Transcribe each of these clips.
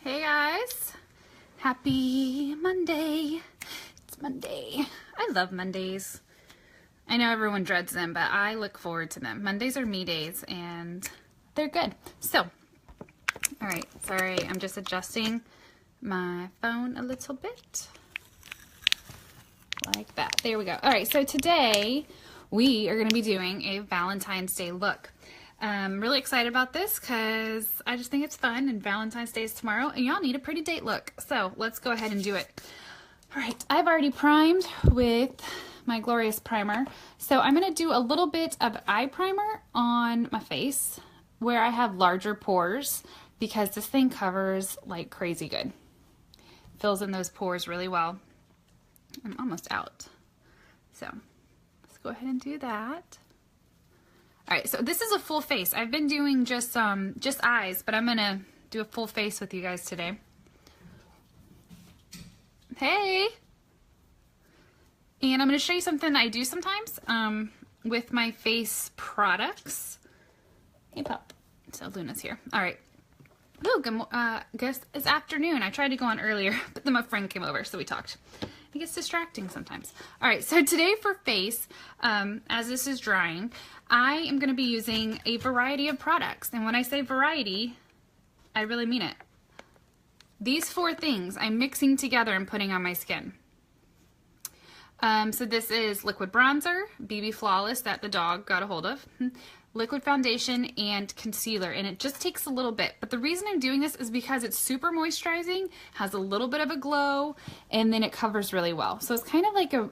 Hey guys, happy Monday. It's Monday. I love Mondays. I know everyone dreads them, but I look forward to them. Mondays are me days and they're good. So, all right, sorry, I'm just adjusting my phone a little bit. Like that. There we go. All right, so today we are going to be doing a Valentine's Day look. I'm really excited about this because I just think it's fun, and Valentine's Day is tomorrow and y'all need a pretty date look. So let's go ahead and do it. All right, I've already primed with my glorious primer. So I'm going to do a little bit of eye primer on my face where I have larger pores because this thing covers like crazy good. Fills in those pores really well. I'm almost out. So let's go ahead and do that. All right, so this is a full face. I've been doing just eyes, but I'm gonna do a full face with you guys today. Hey! And I'm gonna show you something I do sometimes with my face products. Hey, pup. So Luna's here. All right. Ooh, guess it's afternoon. I tried to go on earlier, but then my friend came over, so we talked. It gets distracting sometimes. All right, so today for face, as this is drying, I am going to be using a variety of products. And when I say variety, I really mean it. These 4 things I'm mixing together and putting on my skin. So this is liquid bronzer, BB Flawless that the dog got a hold of, liquid foundation, and concealer, and it just takes a little bit. But the reason I'm doing this is because it's super moisturizing, has a little bit of a glow, and then it covers really well. So it's kind of like a,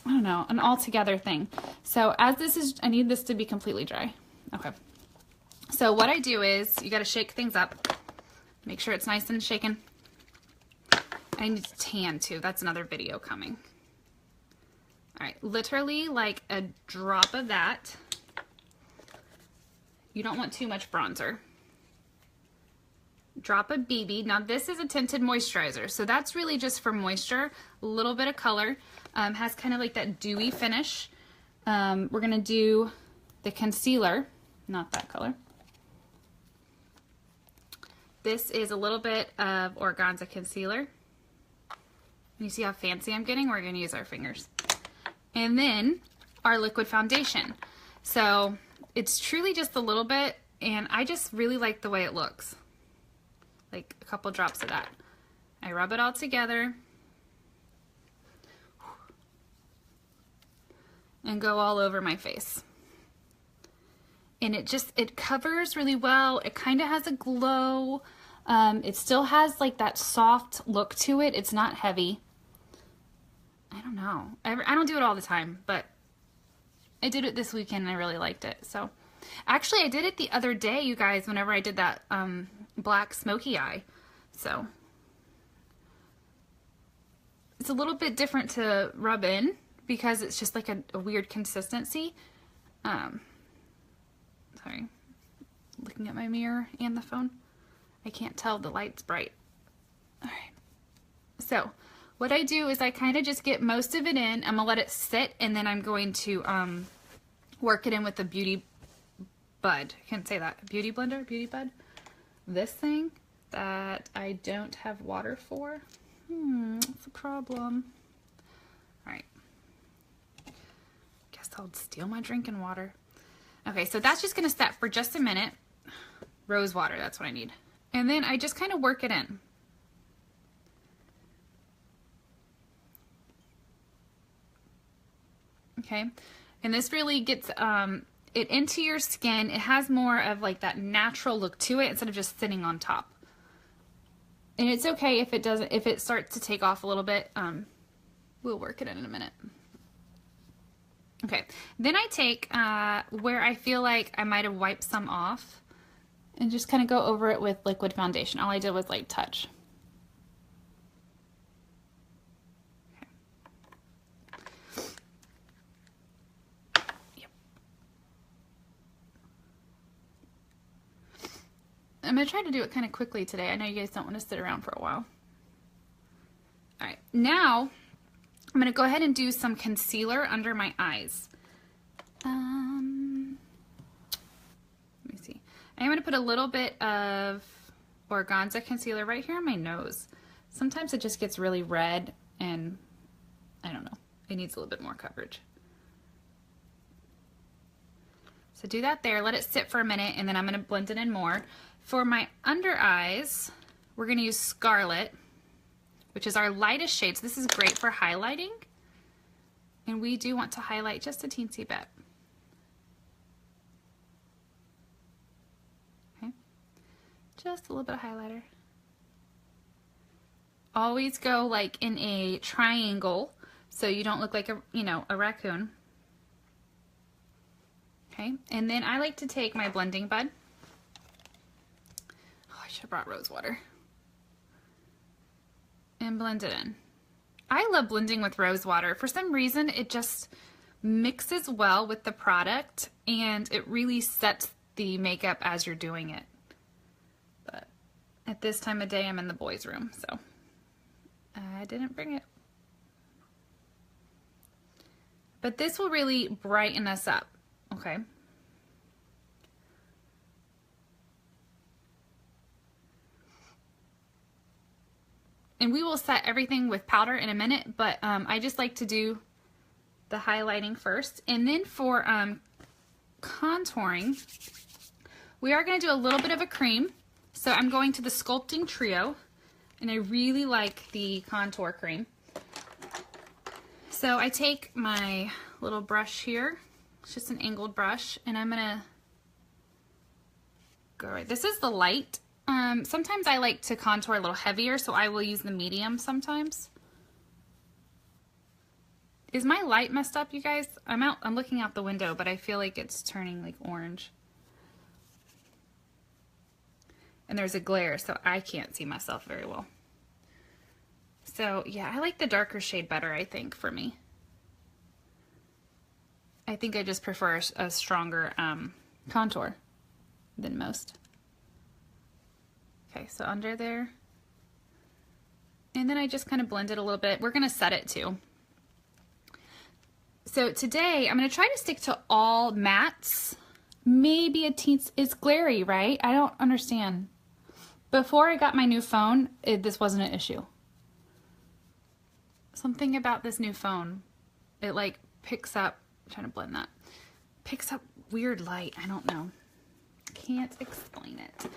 I don't know, an all-together thing. So as this is, I need this to be completely dry. Okay. So what I do is, you gotta shake things up. Make sure it's nice and shaken. I need to tan too, that's another video coming. All right, literally like a drop of that. You don't want too much bronzer. Drop of BB. Now this is a tinted moisturizer, so that's really just for moisture. A little bit of color. Has kind of like that dewy finish. We're gonna do the concealer, not that color. This is a little bit of organza concealer. You see how fancy I'm getting? We're gonna use our fingers. And then our liquid foundation. So it's truly just a little bit, and I just really like the way it looks. Like a couple drops of that. I rub it all together and go all over my face. And it covers really well. It kind of has a glow. It still has like that soft look to it. It's not heavy. I don't know. I don't do it all the time, but I did it this weekend and I really liked it. So actually I did it the other day, you guys, whenever I did that black smoky eye. So it's a little bit different to rub in because it's just like a weird consistency. Sorry, looking at my mirror and the phone. I can't tell, the light's bright. All right. So what I do is I kind of just get most of it in. I'm gonna let it sit, and then I'm going to work it in with the Beauty Bud. I can't say that. Beauty blender? Beauty Bud? This thing that I don't have water for. That's a problem. All right. Guess I'll steal my drinking water. Okay, so that's just gonna set for just a minute. Rose water, that's what I need. And then I just kind of work it in. Okay, and this really gets it into your skin. It has more of like that natural look to it instead of just sitting on top. And it's okay if it doesn't, if it starts to take off a little bit. We'll work it in a minute. Okay, then I take where I feel like I might have wiped some off and just kind of go over it with liquid foundation. All I did was like touch. I'm going to try to do it kind of quickly today. I know you guys don't want to sit around for a while. All right, now I'm going to go ahead and do some concealer under my eyes. Let me see. I'm going to put a little bit of organza concealer right here on my nose. Sometimes it just gets really red and I don't know, it needs a little bit more coverage. So do that there, let it sit for a minute, and then I'm going to blend it in more. For my under eyes, we're going to use Scarlet, which is our lightest shade. So this is great for highlighting. And we do want to highlight just a teensy bit. Okay, just a little bit of highlighter. Always go like in a triangle so you don't look like a, you know, a raccoon. Okay, and then I like to take my blending bud. Oh, I should have brought rose water. And blend it in. I love blending with rose water. For some reason, it just mixes well with the product and it really sets the makeup as you're doing it. But at this time of day, I'm in the boys' room, so I didn't bring it. But this will really brighten us up, okay? And we will set everything with powder in a minute, but I just like to do the highlighting first. And then for contouring, we are going to do a little bit of a cream. So I'm going to the Sculpting Trio, and I really like the contour cream. So I take my little brush here, it's just an angled brush, and I'm gonna go right. This is the light. Sometimes I like to contour a little heavier, so I will use the medium sometimes. Is my light messed up, you guys? I'm looking out the window, but I feel like it's turning like orange. And there's a glare, so I can't see myself very well. So yeah, I like the darker shade better, I think, for me. I think I just prefer a stronger contour than most. Okay, so under there. And then I just kind of blend it a little bit. We're gonna set it too. So today, I'm gonna try to stick to all mattes. Maybe a teensy, it's glary, right? I don't understand. Before I got my new phone, this wasn't an issue. Something about this new phone, it like picks up, I'm trying to blend that, picks up weird light, I don't know. Can't explain it.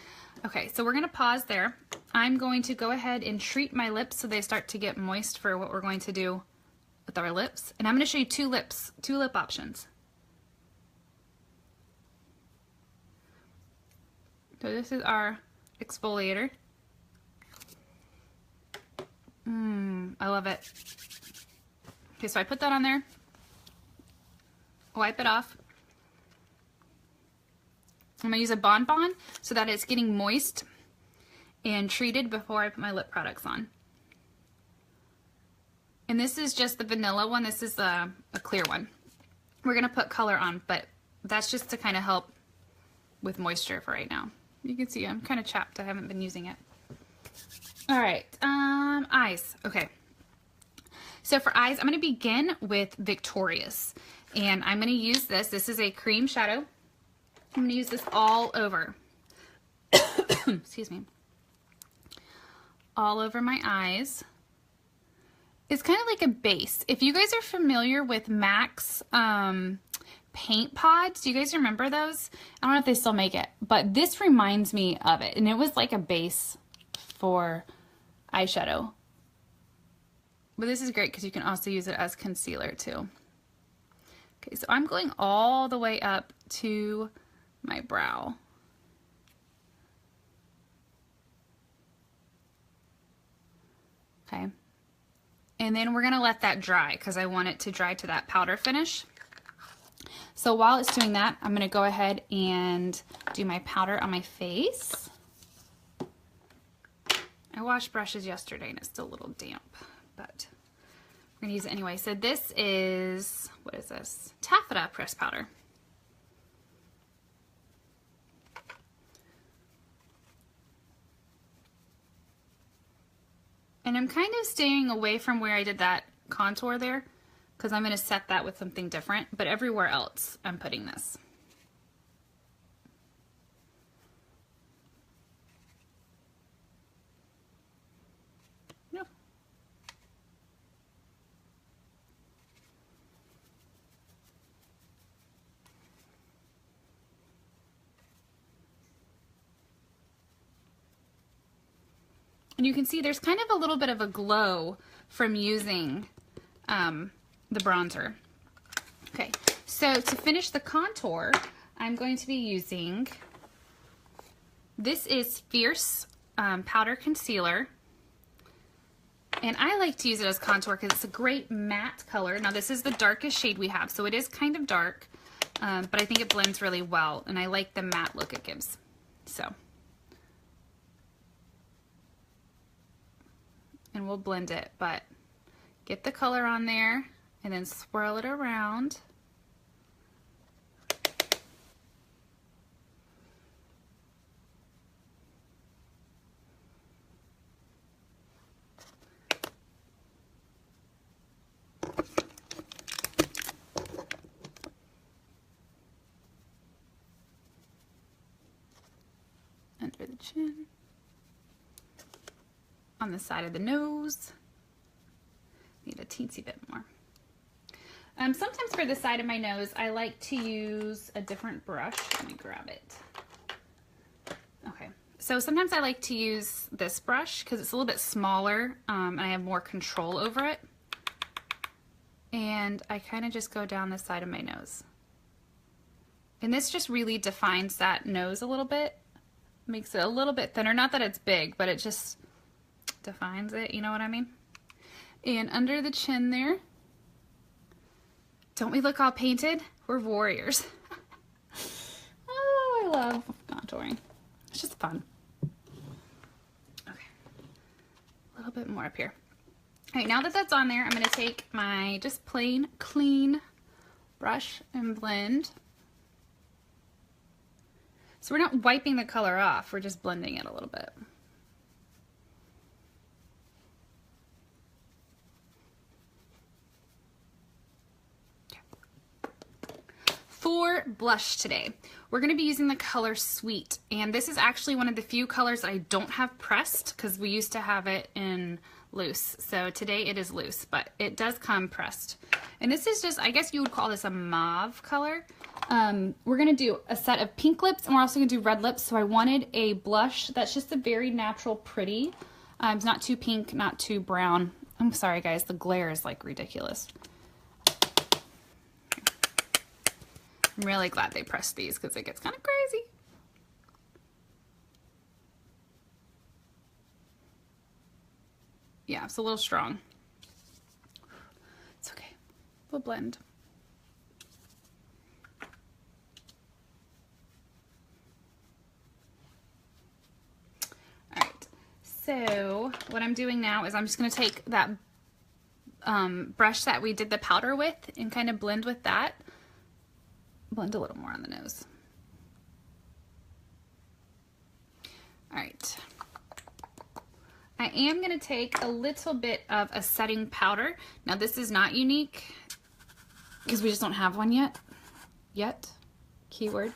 Okay, so we're gonna pause there. I'm going to go ahead and treat my lips so they start to get moist for what we're going to do with our lips. And I'm gonna show you two lip options. So this is our exfoliator. I love it. Okay, so I put that on there, wipe it off. I'm gonna use a bonbon so that it's getting moist and treated before I put my lip products on. And this is just the vanilla one. This is a clear one. We're gonna put color on, but that's just to kind of help with moisture for right now. You can see I'm kind of chapped. I haven't been using it. All right, eyes. Okay. So for eyes, I'm going to begin with Victorious, and I'm going to use this. This is a cream shadow. I'm going to use this all over. Excuse me. All over my eyes. It's kind of like a base. If you guys are familiar with MAC's paint pods, do you guys remember those? I don't know if they still make it, but this reminds me of it, and it was like a base for eyeshadow. But this is great because you can also use it as concealer too. Okay, so I'm going all the way up to my brow. Okay. And then we're gonna let that dry because I want it to dry to that powder finish. So while it's doing that, I'm gonna go ahead and do my powder on my face. I washed brushes yesterday and it's still a little damp, but we're gonna use it anyway. So this is, what is this? Taffeta pressed powder. And I'm kind of staying away from where I did that contour there because I'm gonna set that with something different, but everywhere else I'm putting this. And you can see there's kind of a little bit of a glow from using the bronzer. Okay, so to finish the contour, I'm going to be using, this is Fierce Powder Concealer. And I like to use it as contour because it's a great matte color. Now this is the darkest shade we have, so it is kind of dark, but I think it blends really well, and I like the matte look it gives. So, and we'll blend it, but get the color on there and then swirl it around. Under the chin, on the side of the nose, need a teensy bit more. Sometimes for the side of my nose, I like to use a different brush. Let me grab it. Okay, so sometimes I like to use this brush because it's a little bit smaller and I have more control over it. And I kind of just go down the side of my nose. And this just really defines that nose a little bit. Makes it a little bit thinner. Not that it's big, but it just defines it, you know what I mean? And under the chin there, don't we look all painted? We're warriors. Oh, I love contouring. It's just fun. Okay, a little bit more up here. All right, now that that's on there, I'm gonna take my just plain, clean brush and blend. So we're not wiping the color off, we're just blending it a little bit. For blush today, we're going to be using the color Sweet, and this is actually one of the few colors that I don't have pressed because we used to have it in loose. So today it is loose, but it does come pressed. And this is just, I guess you would call this a mauve color. We're going to do a set of pink lips, and we're also going to do red lips. So I wanted a blush that's just a very natural pretty. It's not too pink, not too brown. I'm sorry guys, the glare is like ridiculous. I'm really glad they pressed these because it gets kind of crazy. Yeah, it's a little strong. It's okay. We'll blend. All right. So what I'm doing now is I'm just going to take that brush that we did the powder with and kind of blend with that. Blend a little more on the nose. All right. I am going to take a little bit of a setting powder. Now this is not Younique because we just don't have one yet. Keyword.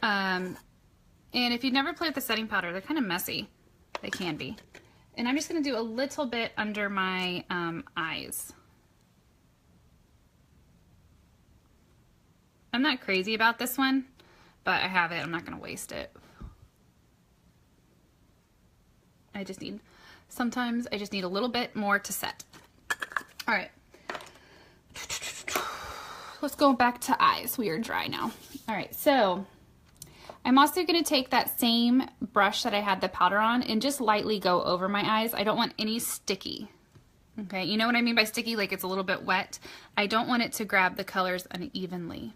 And if you've never played with the setting powder, they're kind of messy. They can be. And I'm just going to do a little bit under my eyes. I'm not crazy about this one, but I have it. I'm not going to waste it. Sometimes I just need a little bit more to set. All right. Let's go back to eyes. We are dry now. All right, so I'm also going to take that same brush that I had the powder on and just lightly go over my eyes. I don't want any sticky. Okay, you know what I mean by sticky? Like it's a little bit wet. I don't want it to grab the colors unevenly.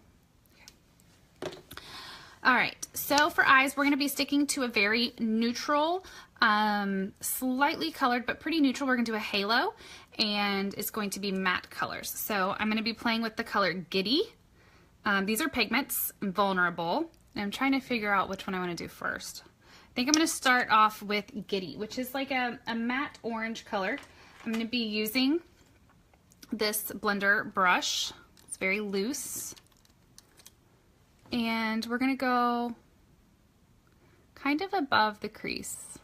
All right, so for eyes, we're going to be sticking to a very neutral, slightly colored, but pretty neutral. We're going to do a halo, and it's going to be matte colors. So I'm going to be playing with the color Giddy. These are pigments, Vulnerable, and I'm trying to figure out which one I want to do first. I think I'm going to start off with Giddy, which is like a matte orange color. I'm going to be using this blender brush. It's very loose. And we're going to go kind of above the crease.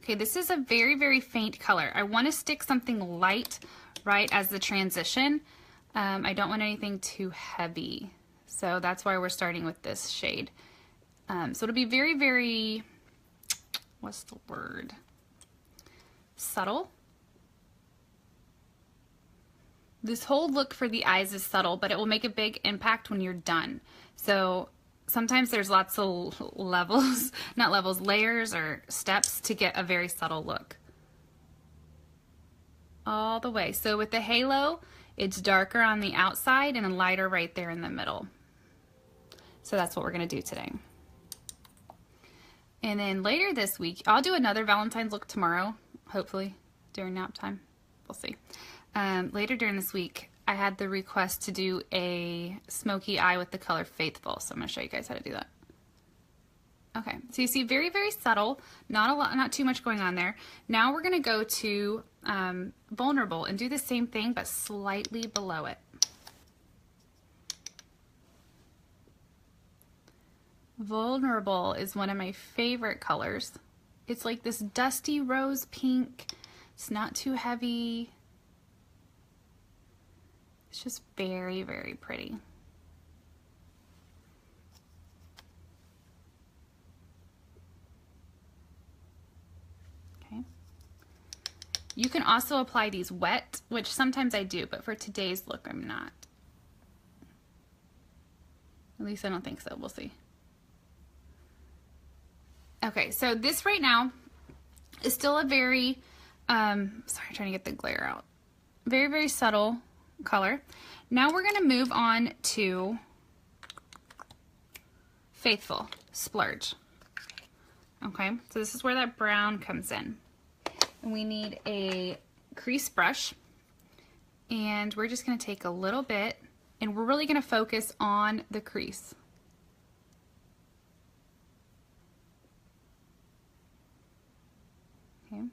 Okay, this is a very, very faint color. I want to stick something light right as the transition. I don't want anything too heavy. So that's why we're starting with this shade. So it'll be very, very what's the word? Subtle. This whole look for the eyes is subtle, but it will make a big impact when you're done. So sometimes there's lots of levels, not levels, layers or steps to get a very subtle look. All the way. So with the halo, it's darker on the outside and lighter right there in the middle. So that's what we're going to do today. And then later this week, I'll do another Valentine's look tomorrow, hopefully during nap time. We'll see. Later during this week, I had the request to do a smoky eye with the color Faithful. So I'm going to show you guys how to do that. Okay, so you see very, very subtle, not a lot, not too much going on there. Now we're going to go to Vulnerable and do the same thing, but slightly below it. Vulnerable is one of my favorite colors. It's like this dusty rose pink. It's not too heavy. It's just very, very pretty. Okay. You can also apply these wet, which sometimes I do, but for today's look, I'm not. At least I don't think so. We'll see. Okay, so this right now is still a very, sorry, trying to get the glare out. Very, very subtle color. Now we're going to move on to Faithful Splurge. Okay, so this is where that brown comes in. And we need a crease brush, and we're just going to take a little bit, and we're really going to focus on the crease. Okay.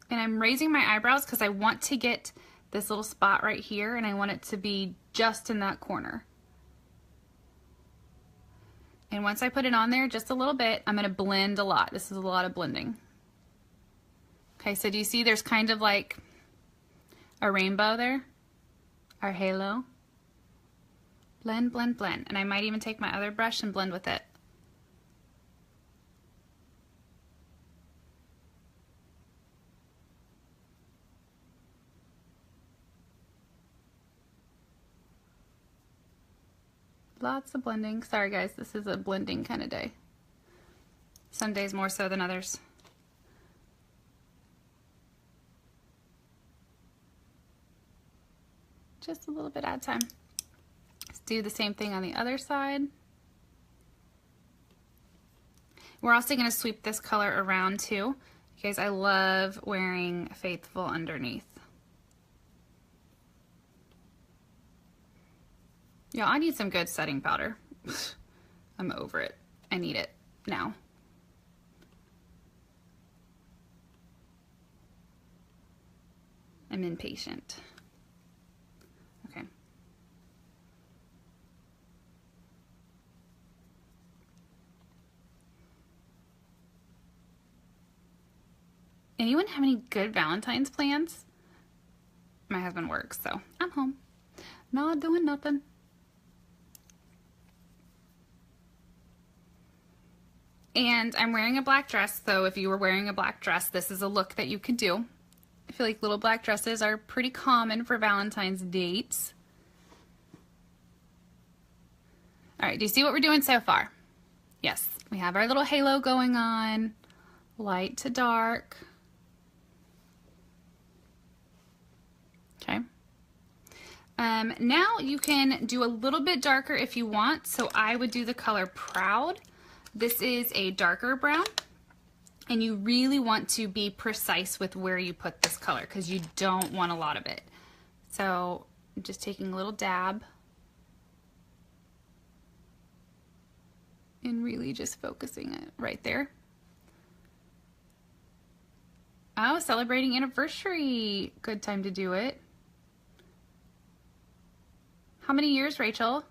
And I'm raising my eyebrows because I want to get this little spot right here, and I want it to be just in that corner. And once I put it on there just a little bit, I'm going to blend a lot. This is a lot of blending. Okay, so do you see there's kind of like a rainbow there? Our halo. Blend, blend, blend. And I might even take my other brush and blend with it. Lots of blending. Sorry guys, this is a blending kind of day. Some days more so than others. Just a little bit at a time. Let's do the same thing on the other side. We're also going to sweep this color around too, because I love wearing Faithful underneath. Yeah, I need some good setting powder. I'm over it. I need it now. I'm impatient. Okay. Anyone have any good Valentine's plans? My husband works, so I'm home. Not doing nothing. And I'm wearing a black dress, so if you were wearing a black dress, this is a look that you could do. I feel like little black dresses are pretty common for Valentine's dates. All right, do you see what we're doing so far? Yes, we have our little halo going on, light to dark. Okay. Now you can do a little bit darker if you want, so I would do the color Proud. This is a darker brown, and you really want to be precise with where you put this color because you don't want a lot of it. So I'm just taking a little dab and really just focusing it right there. Oh, celebrating anniversary. Good time to do it. How many years, Rachel?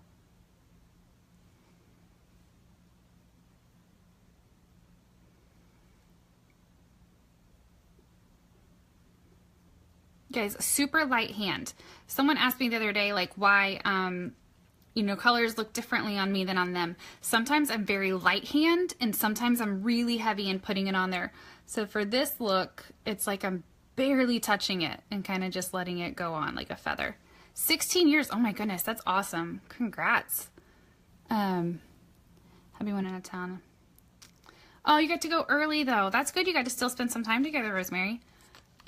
Guys, super light hand. Someone asked me the other day, like, why you know, colors look differently on me than on them. Sometimes I'm very light hand and sometimes I'm really heavy in putting it on there. So for this look, it's like I'm barely touching it and kind of just letting it go on like a feather. 16 years, oh my goodness, that's awesome. Congrats. Happy one out of town. Oh, you got to go early though. That's good. You got to still spend some time together, Rosemary.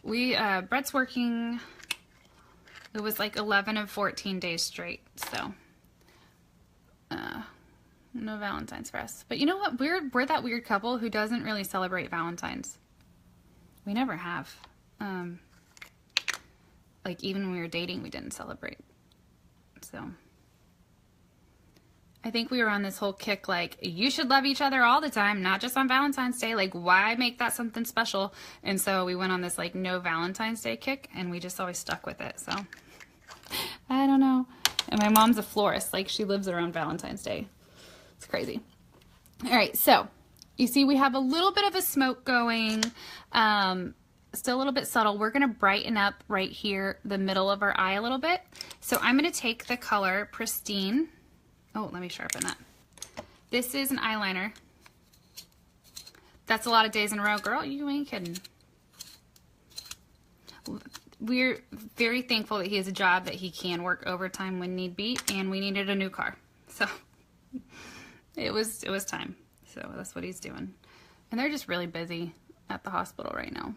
Brett's working, it was like 11 of 14 days straight, so no Valentine's for us. But you know what? We're that weird couple who doesn't really celebrate Valentine's. We never have. Like even when we were dating, we didn't celebrate. So I think we were on this whole kick, like, you should love each other all the time, not just on Valentine's Day. Like, why make that something special? And so we went on this, like, no Valentine's Day kick, and we just always stuck with it. So I don't know. And my mom's a florist. Like, she lives around Valentine's Day. It's crazy. All right, so you see we have a little bit of a smoke going. Still a little bit subtle. We're going to brighten up right here, the middle of our eye a little bit. So I'm going to take the color Pristine. Oh, let me sharpen that. This is an eyeliner. That's a lot of days in a row. Girl, you ain't kidding. We're very thankful that he has a job that he can work overtime when need be, and we needed a new car. So it was time. So that's what he's doing. And they're just really busy at the hospital right now.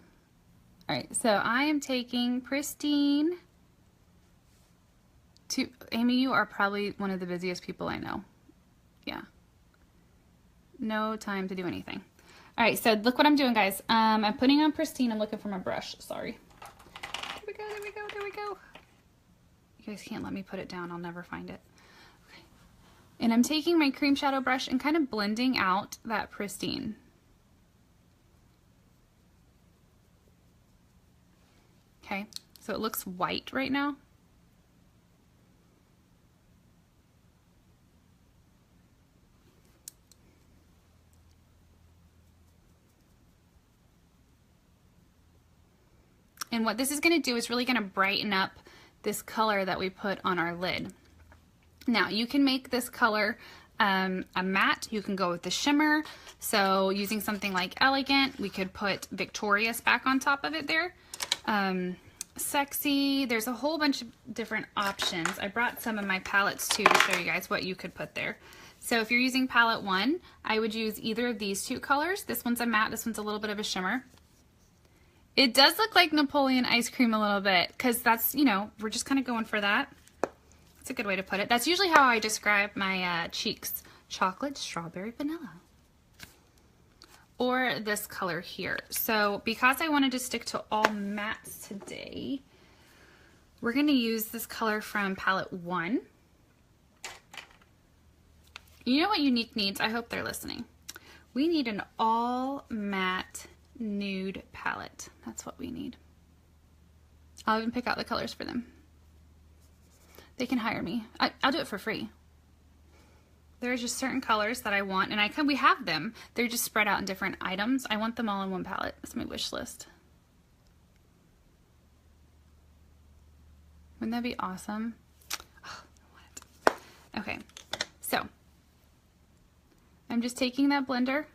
All right, so I am taking Pristine. Amy, you are probably one of the busiest people I know. Yeah. No time to do anything. All right, so look what I'm doing, guys. I'm putting on Pristine. I'm looking for my brush. Sorry. There we go, there we go, there we go. You guys can't let me put it down. I'll never find it. Okay. And I'm taking my cream shadow brush and kind of blending out that Pristine. Okay, so it looks white right now. And what this is going to do is really going to brighten up this color that we put on our lid. Now, you can make this color a matte. You can go with the shimmer. So using something like Elegant, we could put Victorious back on top of it there. Sexy. There's a whole bunch of different options. I brought some of my palettes too to show you guys what you could put there. So if you're using palette 1, I would use either of these two colors. This one's a matte, this one's a little bit of a shimmer. It does look like Napoleon ice cream a little bit because that's, you know, we're just kind of going for that. That's a good way to put it. That's usually how I describe my cheeks. Chocolate, strawberry, vanilla. Or this color here. So because I wanted to stick to all mattes today, we're going to use this color from palette 1. You know what Younique needs? I hope they're listening. We need an all matte nude palette. That's what we need. I'll even pick out the colors for them. They can hire me. I'll do it for free. There's just certain colors that I want, and we have them. They're just spread out in different items. I want them all in one palette. That's my wish list. Wouldn't that be awesome? Oh, I want it. Okay, so I'm just taking that blender.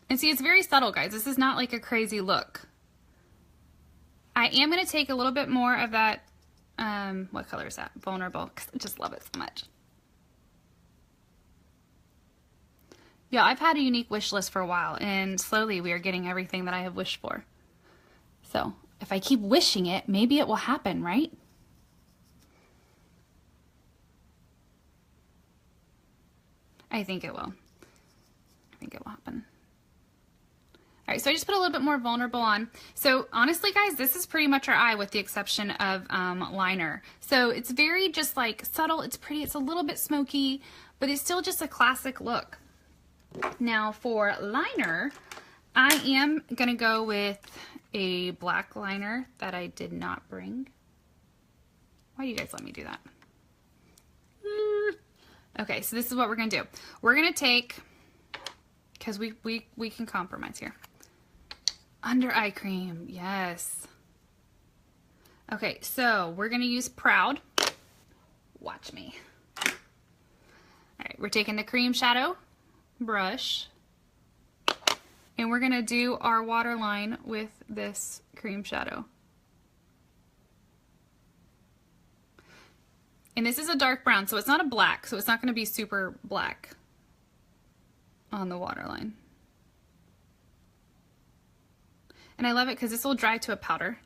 And see, it's very subtle, guys. This is not like a crazy look. I am going to take a little bit more of that, what color is that? Vulnerable, because I just love it so much. Yeah, I've had a Younique wish list for a while, and slowly we are getting everything that I have wished for. So, if I keep wishing it, maybe it will happen, right? I think it will. I think it will happen. All right, so I just put a little bit more vulnerable on. So honestly, guys, this is pretty much our eye with the exception of liner. So it's very just like subtle, it's pretty, it's a little bit smoky, but it's still just a classic look. Now for liner, I am gonna go with a black liner that I did not bring. Why do you guys let me do that? Okay, so this is what we're gonna do. We're gonna take, because we can compromise here. Under eye cream, yes. Okay, so we're gonna use Proud. Watch me. right, we're taking the cream shadow brush and we're gonna do our waterline with this cream shadow. And this is a dark brown, so it's not a black, so it's not gonna be super black on the waterline. And I love it because this will dry to a powder.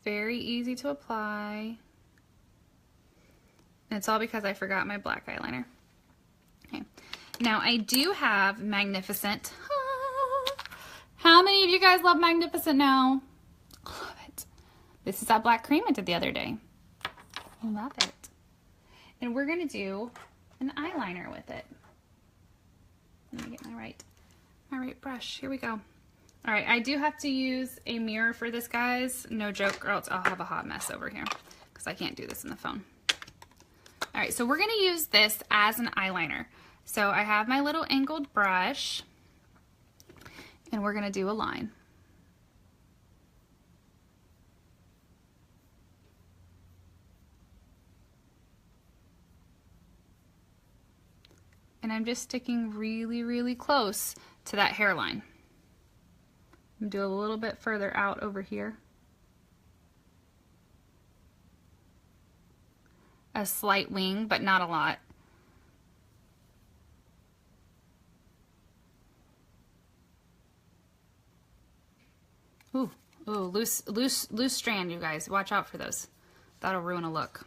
Very easy to apply. And it's all because I forgot my black eyeliner. Okay. Now I do have Magnificent. How many of you guys love Magnificent now? Love it. This is that black cream I did the other day. I love it. And we're gonna do an eyeliner with it. Let me get my right brush. Here we go. All right, I do have to use a mirror for this, guys. No joke, or else I'll have a hot mess over here because I can't do this on the phone. All right, so we're gonna use this as an eyeliner. So I have my little angled brush and we're gonna do a line. And I'm just sticking really, really close to that hairline. I'm gonna do a little bit further out over here. A slight wing, but not a lot. Ooh, loose strand, you guys. Watch out for those. That'll ruin a look.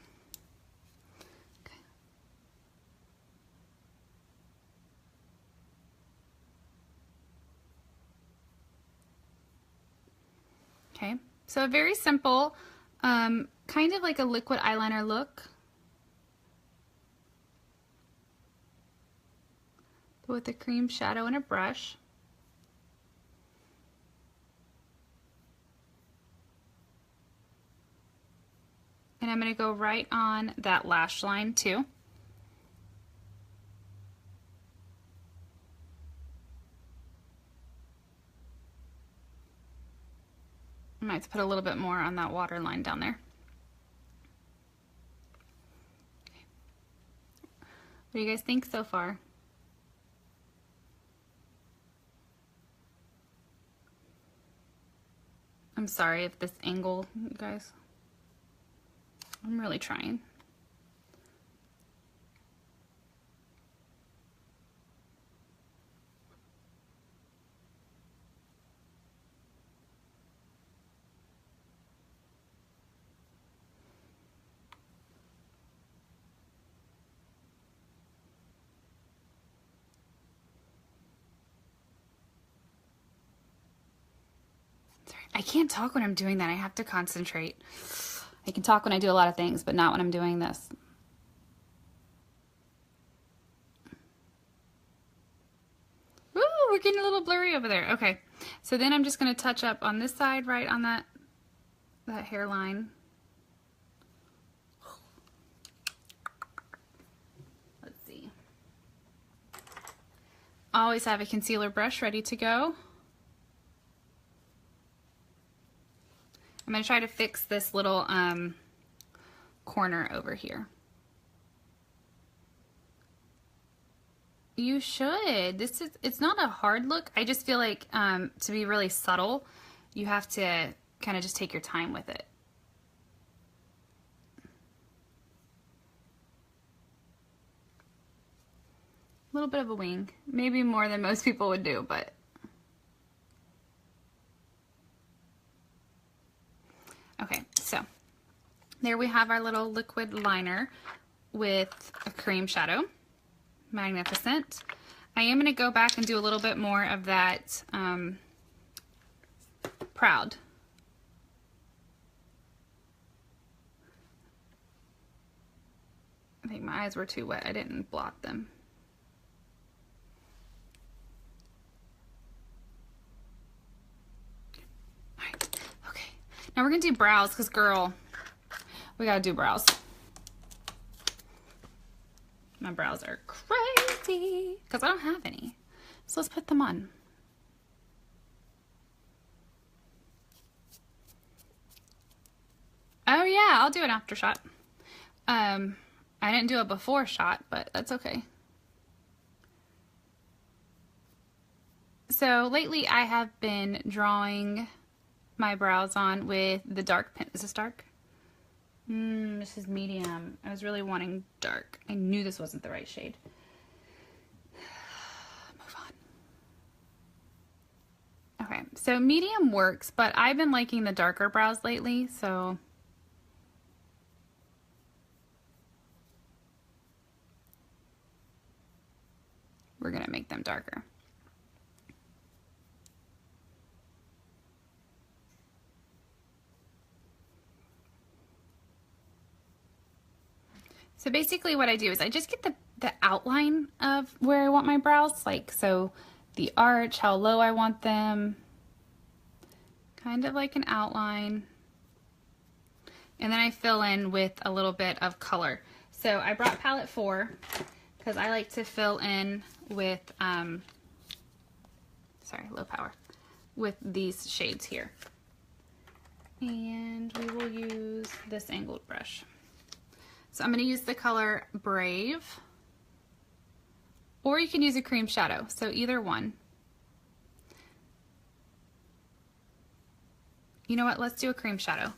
Okay, so a very simple, kind of like a liquid eyeliner look. With a cream shadow and a brush. And I'm going to go right on that lash line too. I might have to put a little bit more on that water line down there. Okay. What do you guys think so far? I'm sorry if this angle, you guys. I'm really trying. I can't talk when I'm doing that. I have to concentrate. I can talk when I do a lot of things, but not when I'm doing this. Ooh, we're getting a little blurry over there. Okay, so then I'm just going to touch up on this side, right on that hairline. Let's see. Always have a concealer brush ready to go. I'm going to try to fix this little corner over here. You should. It's not a hard look. I just feel like to be really subtle, you have to kind of just take your time with it. A little bit of a wing. Maybe more than most people would do, but... Okay, so there we have our little liquid liner with a cream shadow. Magnificent. I am going to go back and do a little bit more of that Proud. I think my eyes were too wet. I didn't blot them. Now we're gonna do brows, because girl, we gotta do brows. My brows are crazy, because I don't have any. So let's put them on. Oh yeah, I'll do an after shot. I didn't do a before shot, but that's okay. So lately I have been drawing my brows on with the dark pen. Is this dark? This is medium. I was really wanting dark. I knew this wasn't the right shade. Move on. Okay, so medium works, but I've been liking the darker brows lately, so we're gonna make them darker. So basically what I do is I just get the outline of where I want my brows, like, so the arch, how low I want them, kind of like an outline. And then I fill in with a little bit of color. So I brought palette 4 because I like to fill in with, sorry, low power, with these shades here. And we will use this angled brush. So I'm going to use the color Brave, or you can use a cream shadow, so either one. You know what, let's do a cream shadow.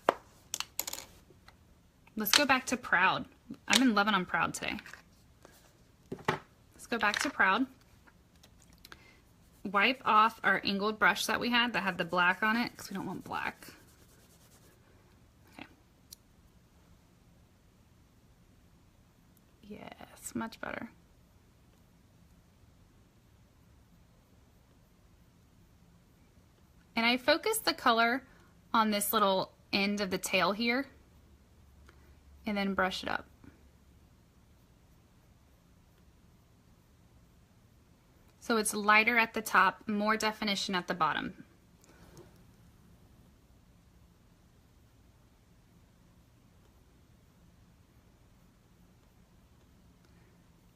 Let's go back to Proud. I've been loving on Proud today. Let's go back to Proud. Wipe off our angled brush that we had that had the black on it, because we don't want black. Yes, much better. And I focus the color on this little end of the tail here and then brush it up. So it's lighter at the top, more definition at the bottom.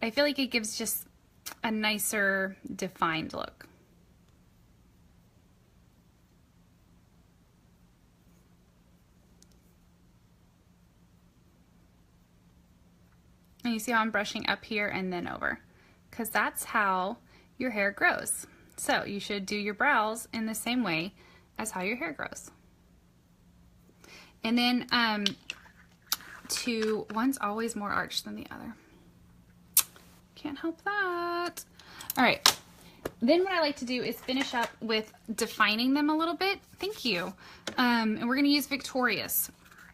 I feel like it gives just a nicer defined look. And you see how I'm brushing up here and then over, because that's how your hair grows. So you should do your brows in the same way as how your hair grows. And then one's always more arched than the other. Can't help that. All right, then what I like to do is finish up with defining them a little bit. Thank you. And we're gonna use Victorious.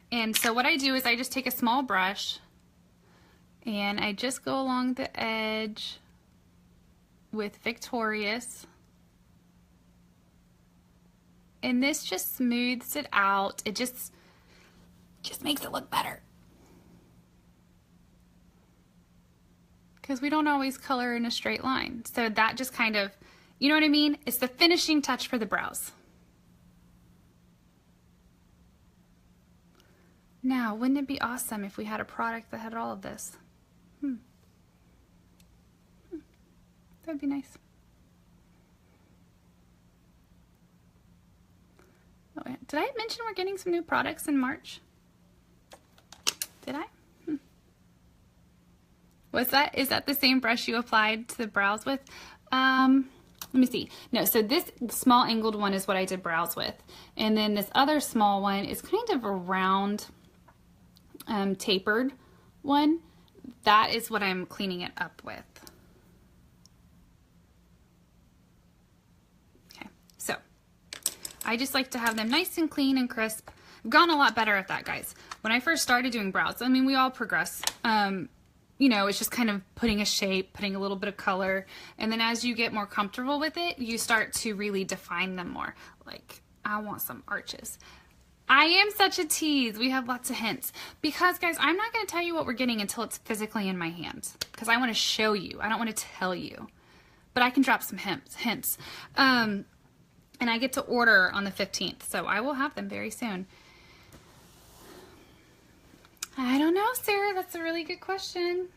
And so what I do is I just take a small brush and I just go along the edge with Victorious. And this just smooths it out. It just makes it look better. Because we don't always color in a straight line. So that just kind of, you know what I mean? It's the finishing touch for the brows. Now, wouldn't it be awesome if we had a product that had all of this? That'd be nice. Oh, did I mention we're getting some new products in March? Did I? What's that? Is that the same brush you applied to the brows with? Let me see. No, so this small angled one is what I did brows with. And then this other small one is kind of a round, tapered one. That is what I'm cleaning it up with. Okay, so I just like to have them nice and clean and crisp. I've gotten a lot better at that, guys. When I first started doing brows, I mean, we all progress. You know, it's just kind of putting a shape, putting a little bit of color, and then as you get more comfortable with it, you start to really define them more. Like, I want some arches. I am such a tease. We have lots of hints. Because, guys, I'm not going to tell you what we're getting until it's physically in my hands. Because I want to show you. I don't want to tell you. But I can drop some hints. And I get to order on the 15th, so I will have them very soon. I don't know, Sarah. That's a really good question.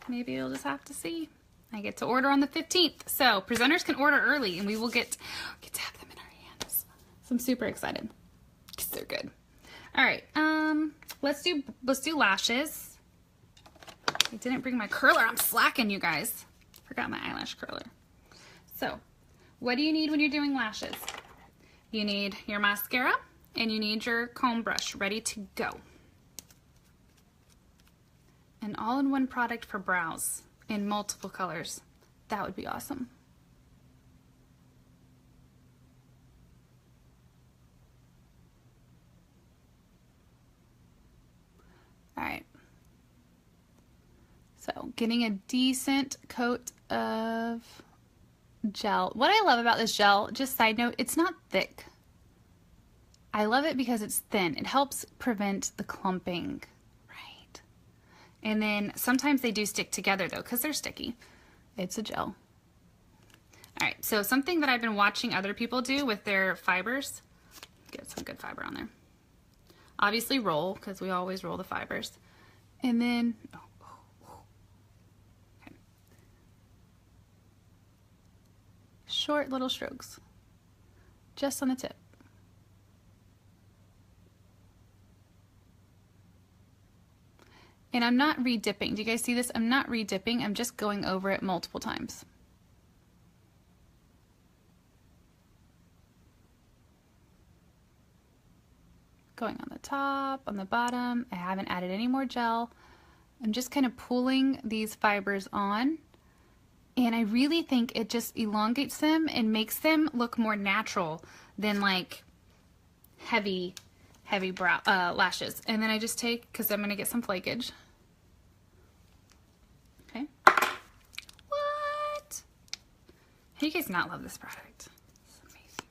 Maybe you'll just have to see. I get to order on the 15th. So presenters can order early and we will get to have them in our hands. So I'm super excited because they're good. All right, let's do lashes. I didn't bring my curler. I'm slacking, you guys. Forgot my eyelash curler. So, what do you need when you're doing lashes? You need your mascara and you need your comb brush ready to go. An all-in-one product for brows in multiple colors. That would be awesome. All right. So, getting a decent coat of gel. What I love about this gel, just side note, it's not thick. I love it because it's thin. It helps prevent the clumping. Right. And then sometimes they do stick together though because they're sticky. It's a gel. All right, so something that I've been watching other people do with their fibers, get some good fiber on there. Obviously roll, because we always roll the fibers. And then, okay. Short little strokes, just on the tip. And I'm not re-dipping. Do you guys see this? I'm not re-dipping. I'm just going over it multiple times. Going on the top, on the bottom. I haven't added any more gel. I'm just kind of pulling these fibers on. And I really think it just elongates them and makes them look more natural than like heavy brow lashes. And then I just take, because I'm going to get some flakage. Okay. What? How do you guys not love this product? It's amazing.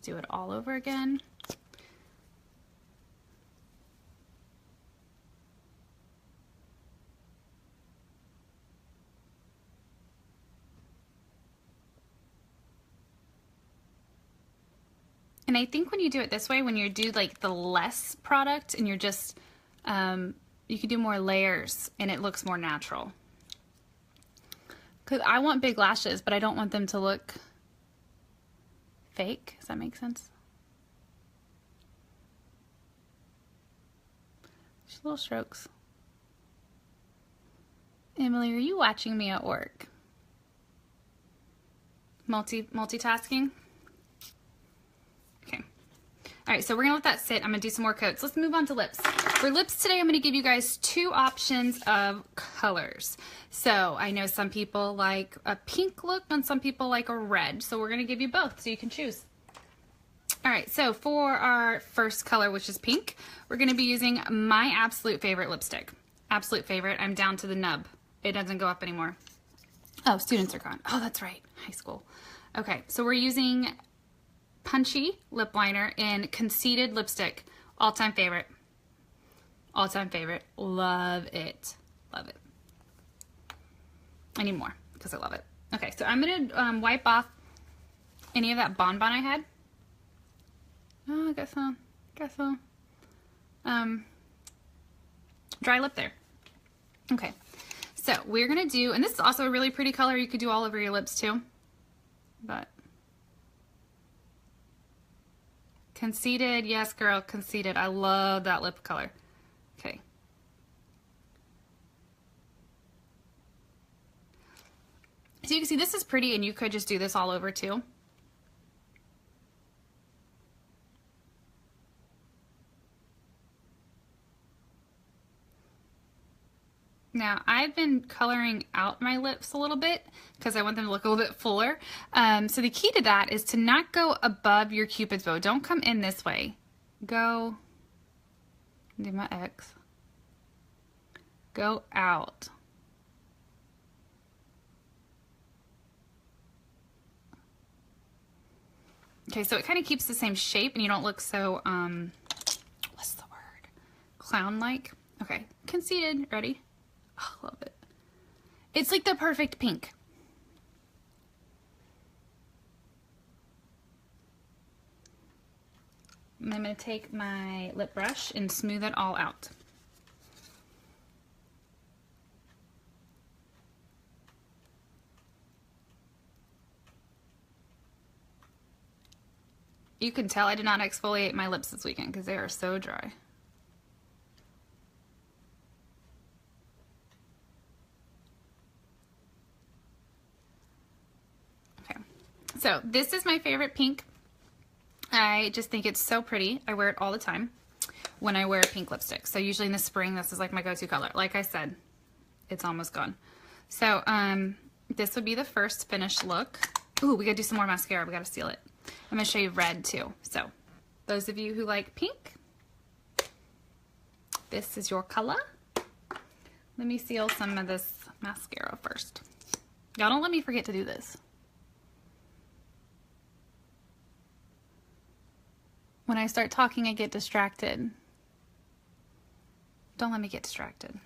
Do it all over again. And I think when you do it this way, when you do like the less product and you're just, you can do more layers and it looks more natural. Because I want big lashes, but I don't want them to look fake. Does that make sense? Just little strokes. Emily, are you watching me at work? Multitasking? Okay. All right, so we're gonna let that sit. I'm gonna do some more coats. Let's move on to lips. For lips today, I'm gonna give you guys two options of colors. So I know some people like a pink look and some people like a red. So we're gonna give you both so you can choose. All right, so for our first color, which is pink, we're gonna be using my absolute favorite lipstick. Absolute favorite, I'm down to the nub. It doesn't go up anymore. Oh, students are gone. Oh, that's right, high school. Okay, so we're using Punchy lip liner in Conceited lipstick. All-time favorite. All-time favorite. Love it. Love it. I need more because I love it. Okay, so I'm gonna wipe off any of that bonbon I had. Oh, I got some. Got some. Dry lip there. Okay, so we're gonna do, and this is also a really pretty color. You could do all over your lips too, but Conceited, yes girl, Conceited. I love that lip color. Okay. So you can see this is pretty and you could just do this all over too. Now, I've been coloring out my lips a little bit because I want them to look a little bit fuller. So the key to that is to not go above your Cupid's bow. Don't come in this way. Go, do my X. Go out. Okay, so it kind of keeps the same shape and you don't look so, what's the word? Clown-like. Okay, Conceited, ready? Oh, love it. It's like the perfect pink. And I'm going to take my lip brush and smooth it all out. You can tell I did not exfoliate my lips this weekend because they are so dry. Okay, so this is my favorite pink. I just think it's so pretty. I wear it all the time when I wear a pink lipstick. So usually in the spring, this is like my go-to color. Like I said, it's almost gone. So this would be the first finished look. Ooh, we gotta do some more mascara. We gotta seal it. I'm gonna show you red too. So those of you who like pink, this is your color. Let me seal some of this mascara first. Y'all don't let me forget to do this. When I start talking, I get distracted. Don't let me get distracted.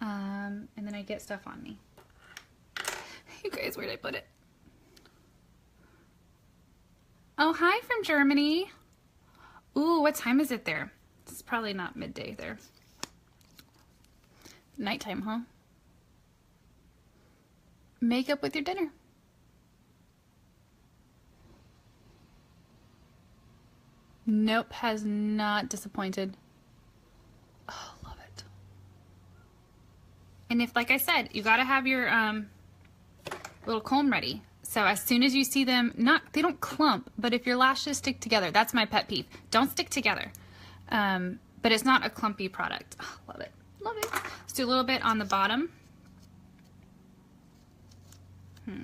And then I get stuff on me. You guys, where'd I put it? Oh, hi from Germany. Ooh, what time is it there? It's probably not midday there. Nighttime, huh? Makeup with your dinner. Nope, has not disappointed. Oh, love it. And if, like I said, you gotta have your little comb ready. So as soon as you see them, they don't clump, but if your lashes stick together, that's my pet peeve. Don't stick together. But it's not a clumpy product. Oh, love it, love it. Let's do a little bit on the bottom. There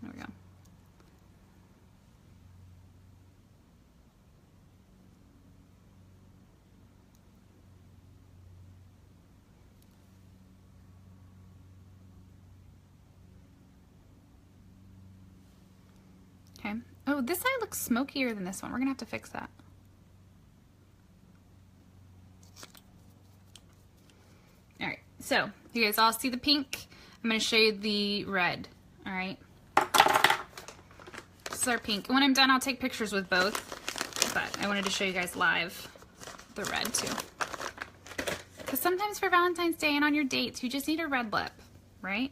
we go. Okay. Oh, this side looks smokier than this one. We're gonna have to fix that. All right, so you guys all see the pink. I'm gonna show you the red. All right. This is our pink. And when I'm done, I'll take pictures with both, but I wanted to show you guys live the red too. Because sometimes for Valentine's Day and on your dates, you just need a red lip, right?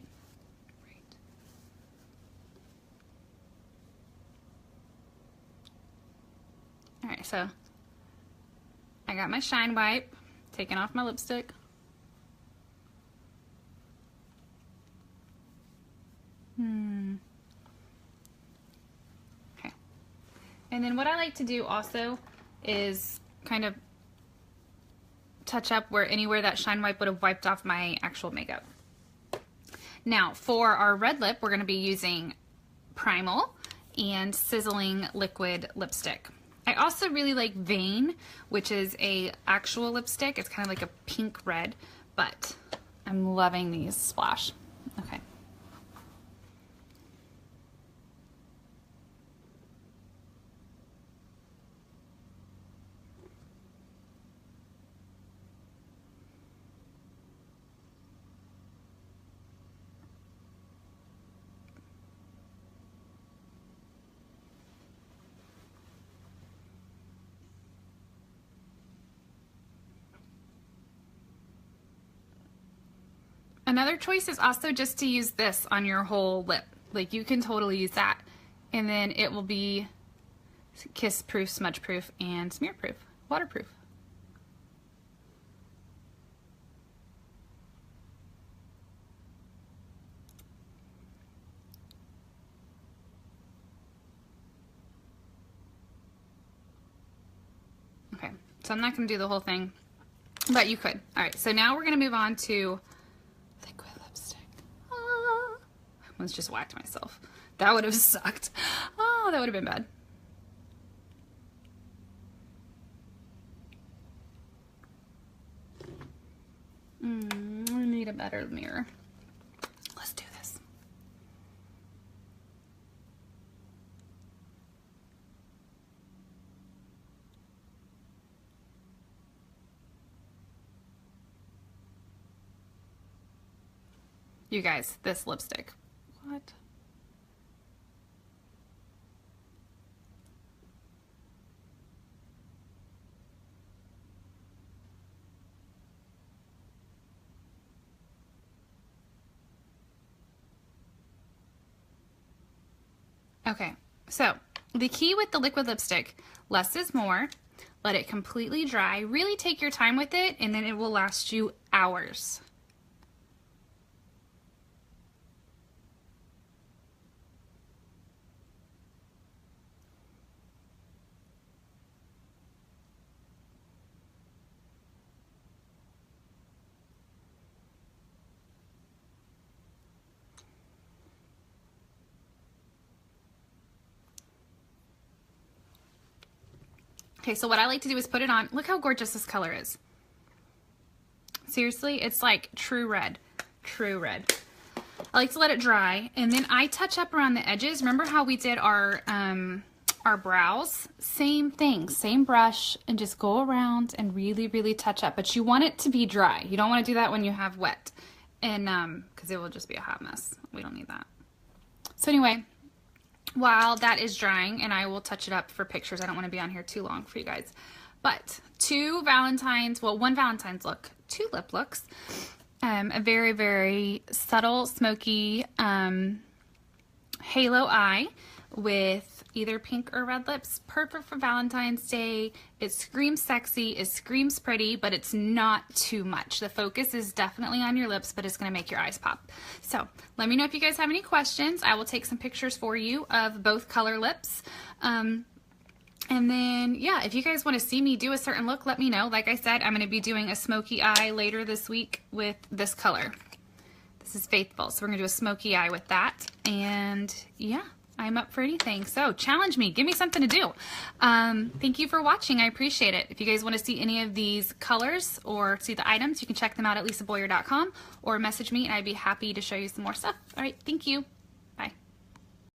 All right, so I got my shine wipe, taking off my lipstick. Okay. And then what I like to do also is kind of touch up anywhere that shine wipe would have wiped off my actual makeup. Now, for our red lip, we're going to be using Primal and Sizzling Liquid Lipstick. I also really like Vein, which is a actual lipstick. It's kind of like a pink red, but I'm loving these Splash. Okay. Another choice is also just to use this on your whole lip. Like, you can totally use that. And then it will be kiss proof, smudge proof, and smear proof, waterproof. Okay, so I'm not going to do the whole thing, but you could. All right, so now we're going to move on to liquid lipstick. Ah, I almost just whacked myself. That would have sucked. Oh, that would have been bad. I need a better mirror. Let's do this. You guys, this lipstick. What? Okay, so the key with the liquid lipstick, less is more. Let it completely dry. Really take your time with it, and then it will last you hours. Okay, so what I like to do is put it on. Look how gorgeous this color is. Seriously, it's like true red. True red. I like to let it dry, and then I touch up around the edges. Remember how we did our brows? Same thing, same brush, and just go around and really, really touch up. But you want it to be dry. You don't want to do that when you have wet, and because it will just be a hot mess. We don't need that. So anyway, while that is drying, and I will touch it up for pictures. I don't want to be on here too long for you guys. But one Valentine's look, 2 lip looks. A very, very subtle, smoky halo eye with either pink or red lips. Perfect for Valentine's Day. It screams sexy, it screams pretty, but it's not too much. The focus is definitely on your lips, but it's going to make your eyes pop. So let me know if you guys have any questions. I will take some pictures for you of both color lips. And then, yeah, if you guys want to see me do a certain look, let me know. Like I said, I'm going to be doing a smoky eye later this week with this color. This is Faithful, so we're going to do a smoky eye with that. And, yeah, I'm up for anything. So, challenge me. Give me something to do. Thank you for watching. I appreciate it. If you guys want to see any of these colors or see the items, you can check them out at lisaboyer.com or message me, and I'd be happy to show you some more stuff. All right, thank you.